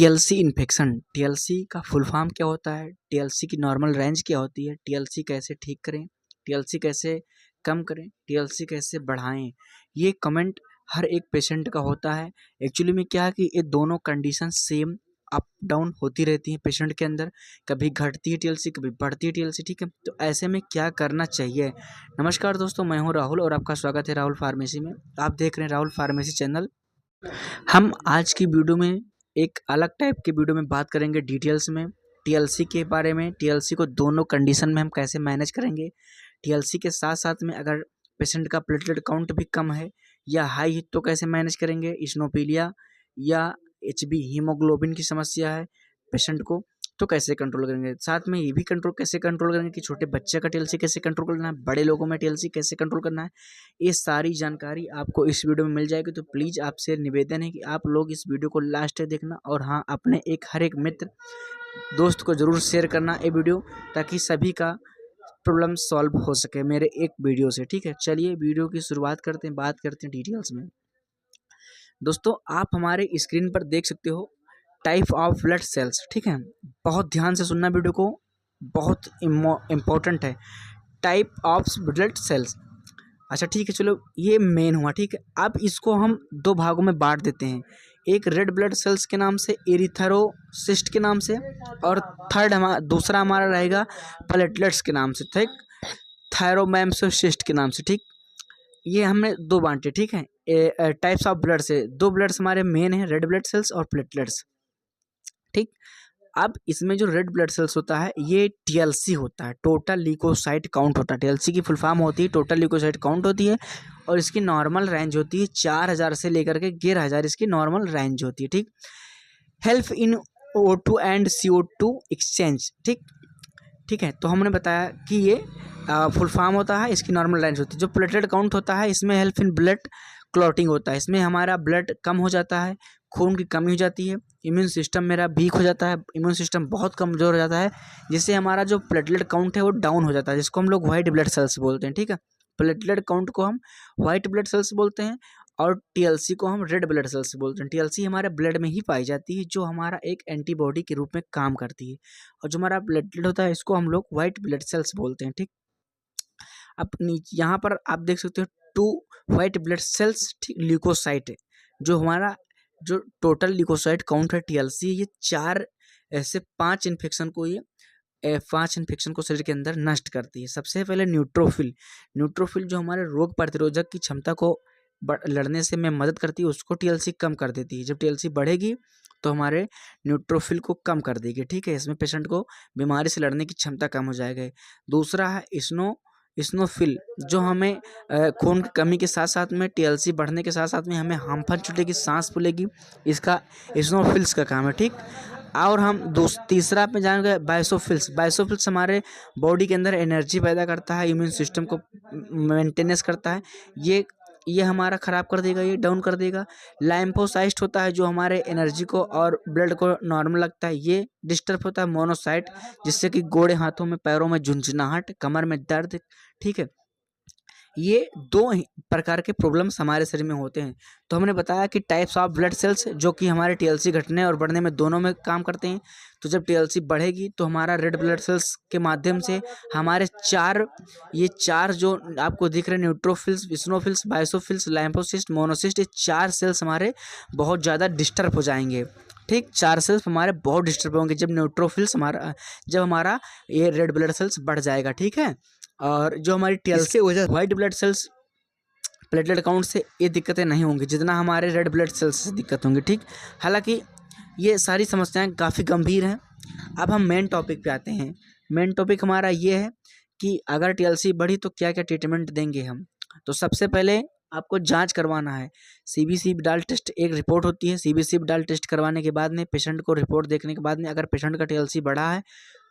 TLC infection. TLC का full form क्या होता है, टीएलसी की नॉर्मल रेंज क्या होती है, टीएलसी कैसे ठीक करें, टीएलसी कैसे कम करें, टीएलसी कैसे बढ़ाएं, ये कमेंट हर एक पेशेंट का होता है। एक्चुअली में क्या है कि ये दोनों कंडीशन सेम अप डाउन होती रहती है पेशेंट के अंदर, कभी घटती है टीएलसी, कभी बढ़ती है टीएलसी। ठीक है, तो ऐसे में क्या करना चाहिए। नमस्कार दोस्तों, मैं हूं राहुल और आपका स्वागत है राहुल फार्मेसी में। आप देख रहे हैं राहुल फार्मेसी चैनल। हम आज की वीडियो में एक अलग टाइप के वीडियो में बात करेंगे डिटेल्स में टीएलसी के बारे में। टीएलसी को दोनों कंडीशन में हम कैसे मैनेज करेंगे, टीएलसी के साथ साथ में अगर पेशेंट का प्लेटलेट काउंट भी कम है या हाई है तो कैसे मैनेज करेंगे, इस्नोफिलिया या एचबी हीमोग्लोबिन की समस्या है पेशेंट को तो कैसे कंट्रोल करेंगे, साथ में ये भी कंट्रोल कैसे कंट्रोल करेंगे कि छोटे बच्चे का टीएलसी कैसे कंट्रोल करना है, बड़े लोगों में टीएलसी कैसे कंट्रोल करना है। ये सारी जानकारी आपको इस वीडियो में मिल जाएगी। तो प्लीज़ आपसे निवेदन है कि आप लोग इस वीडियो को लास्ट तक देखना और हाँ, अपने हर एक मित्र दोस्त को ज़रूर शेयर करना ये वीडियो, ताकि सभी का प्रॉब्लम सॉल्व हो सके मेरे एक वीडियो से। ठीक है, चलिए वीडियो की शुरुआत करते हैं, बात करते हैं डिटेल्स में। दोस्तों, आप हमारे स्क्रीन पर देख सकते हो टाइप ऑफ ब्लड सेल्स। ठीक है, बहुत ध्यान से सुनना वीडियो को, बहुत इम्पोर्टेंट है। Type of blood cells. अच्छा ठीक है, चलो ये मेन हुआ। ठीक है, अब इसको हम दो भागों में बांट देते हैं, एक रेड ब्लड सेल्स के नाम से, एरिथ्रोसिस्ट के नाम से, और दूसरा हमारा रहेगा प्लेटलेट्स के नाम से, ठीक, थायरोमैम्सोसिस्ट के नाम से। ठीक, ये हमने दो बांटे। ठीक है, टाइप्स ऑफ ब्लड से दो ब्लड्स हमारे मेन हैं, रेड ब्लड सेल्स और प्लेटलेट्स। ठीक, अब इसमें जो रेड ब्लड सेल्स होता है ये टीएलसी होता है, टोटल ल्यूकोसाइट काउंट होता है। टीएलसी की फुल फॉर्म होती है टोटल ल्यूकोसाइट काउंट होती है, और इसकी नॉर्मल रेंज होती है 4000 से लेकर के 11000 इसकी नॉर्मल रेंज होती है। ठीक, help in O2 and CO2 exchange. ठीक है, तो हमने बताया कि ये फुल फॉर्म होता है, इसकी नॉर्मल रेंज होती है। जो प्लेटलेट काउंट होता है इसमें हेल्प इन ब्लड क्लॉटिंग होता है, इसमें हमारा ब्लड कम हो जाता है, खून की कमी हो जाती है, इम्यून सिस्टम मेरा वीक हो जाता है, इम्यून सिस्टम बहुत कमज़ोर हो जाता है, जिससे हमारा जो प्लेटलेट काउंट है वो डाउन हो जाता है, जिसको हम लोग वाइट ब्लड सेल्स बोलते हैं। ठीक है, प्लेटलेट काउंट को हम वाइट ब्लड सेल्स बोलते हैं और टीएलसी को हम रेड ब्लड सेल्स बोलते हैं। टीएलसी हमारे ब्लड में ही पाई जाती है, जो हमारा एक एंटीबॉडी के रूप में काम करती है, और जो हमारा प्लेटलेट होता है इसको हम लोग वाइट ब्लड सेल्स बोलते हैं। ठीक, अब यहाँ पर आप देख सकते हो 2 वाइट ब्लड सेल्स, ठीक, ल्यूकोसाइट है, जो हमारा जो टोटल ल्यूकोसाइट काउंट है टीएलसी, ये 4 ऐसे 5 इन्फेक्शन को शरीर के अंदर नष्ट करती है। सबसे पहले न्यूट्रोफिल जो हमारे रोग प्रतिरोधक की क्षमता को लड़ने से में मदद करती है, उसको टीएलसी कम कर देती है। जब टीएलसी बढ़ेगी तो हमारे न्यूट्रोफिल को कम कर देगी। ठीक है, इसमें पेशेंट को बीमारी से लड़ने की क्षमता कम हो जाएगी। दूसरा है इस्नोफिल, जो हमें खून की कमी के साथ साथ में, टीएलसी बढ़ने के साथ साथ में हमें हांफन छूटेगी, सांस फूलेगी, इसका इस्नोफिल्स का काम है। ठीक, और हम तीसरा पे जाएंगे बाइसोफिल्स हमारे बॉडी के अंदर एनर्जी पैदा करता है, इम्यून सिस्टम को मेंटेनेंस करता है, ये हमारा ख़राब कर देगा, ये डाउन कर देगा। लाइम्फोसाइट होता है जो हमारे एनर्जी को और ब्लड को नॉर्मल रखता है, ये डिस्टर्ब होता है। मोनोसाइट, जिससे कि गोड़े हाथों में पैरों में झुंझुनाहट, कमर में दर्द। ठीक है, ये 2 प्रकार के प्रॉब्लम्स हमारे शरीर में होते हैं। तो हमने बताया कि टाइप्स ऑफ ब्लड सेल्स जो कि हमारे टीएलसी घटने और बढ़ने में दोनों में काम करते हैं। तो जब टीएलसी बढ़ेगी तो हमारा रेड ब्लड सेल्स के माध्यम से हमारे 4 जो आपको दिख रहे हैं, न्यूट्रोफिल्स, इस्नोफिल्स, बाइसोफिल्स, लाइम्फोसिस्ट, मोनोसिस्ट, ये 4 सेल्स हमारे बहुत ज़्यादा डिस्टर्ब हो जाएंगे। ठीक, 4 सेल्स हमारे बहुत डिस्टर्ब होंगे जब हमारा ये रेड ब्लड सेल्स बढ़ जाएगा। ठीक है, और जो हमारी TLC white blood cells platelet count से ये दिक्कतें नहीं होंगी जितना हमारे रेड ब्लड सेल्स से दिक्कत होंगी। ठीक, हालांकि ये सारी समस्याएं काफ़ी गंभीर हैं। अब हम मेन टॉपिक पे आते हैं। मेन टॉपिक हमारा ये है कि अगर टीएलसी बढ़ी तो क्या क्या ट्रीटमेंट देंगे हम। तो सबसे पहले आपको जांच करवाना है, सीबीसी विडाल टेस्ट एक रिपोर्ट होती है। सीबीसी विडाल टेस्ट करवाने के बाद में पेशेंट को रिपोर्ट देखने के बाद में अगर पेशेंट का टीएलसी बढ़ा है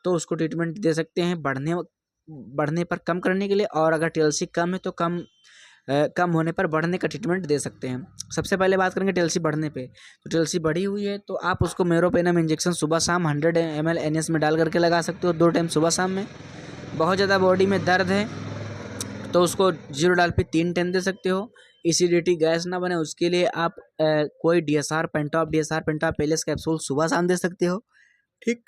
तो उसको ट्रीटमेंट दे सकते हैं बढ़ने पर कम करने के लिए, और अगर टीएलसी कम है तो कम होने पर बढ़ने का ट्रीटमेंट दे सकते हैं। सबसे पहले बात करेंगे टीएलसी बढ़ने पे। तो टीएलसी बढ़ी हुई है तो आप उसको मेरोपेनम इंजेक्शन सुबह शाम 100 ml NS में डाल करके लगा सकते हो 2 टाइम सुबह शाम में। बहुत ज़्यादा बॉडी में दर्द है तो उसको 0 डाल पे 3 टाइम दे सकते हो, एसिडिटी गैस ना बने उसके लिए आप कोई DSR पेंटॉप पेलेस कैप्सूल सुबह शाम दे सकते हो। ठीक।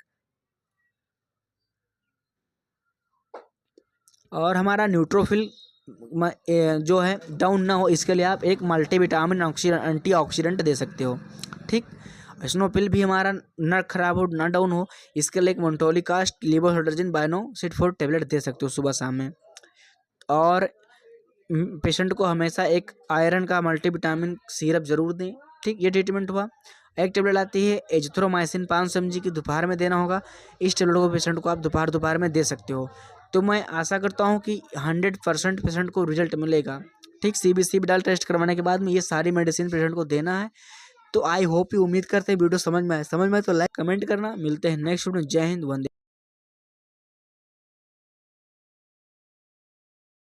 और हमारा न्यूट्रोफिल जो है डाउन ना हो इसके लिए आप एक मल्टीविटामिन एंटीऑक्सीडेंट दे सकते हो। ठीक। स्नोफिल भी हमारा ना खराब हो ना डाउन हो इसके लिए एक मोन्टोलिकास्ट लिवोसाइट्रोजिन बाइनोसिड 4 टैबलेट दे सकते हो सुबह शाम में। और पेशेंट को हमेशा एक आयरन का मल्टीविटामिन सिरप जरूर दें। ठीक। ये ट्रीटमेंट हुआ। एक टेबलेट आती है एजिथ्रोमाइसिन 500 mg की दोपहर में देना होगा। इस टेबलेट को पेशेंट को आप दोपहर में दे सकते हो। तो मैं आशा करता हूँ कि 100% पेशेंट को रिजल्ट मिलेगा। ठीक। CBC विडाल टेस्ट करवाने के बाद में ये सारी मेडिसिन पेशेंट को देना है। तो आई होप, उम्मीद करते हैं वीडियो समझ में आए तो लाइक कमेंट करना। मिलते हैं नेक्स्ट वीडियो। जय हिंद, वंदे।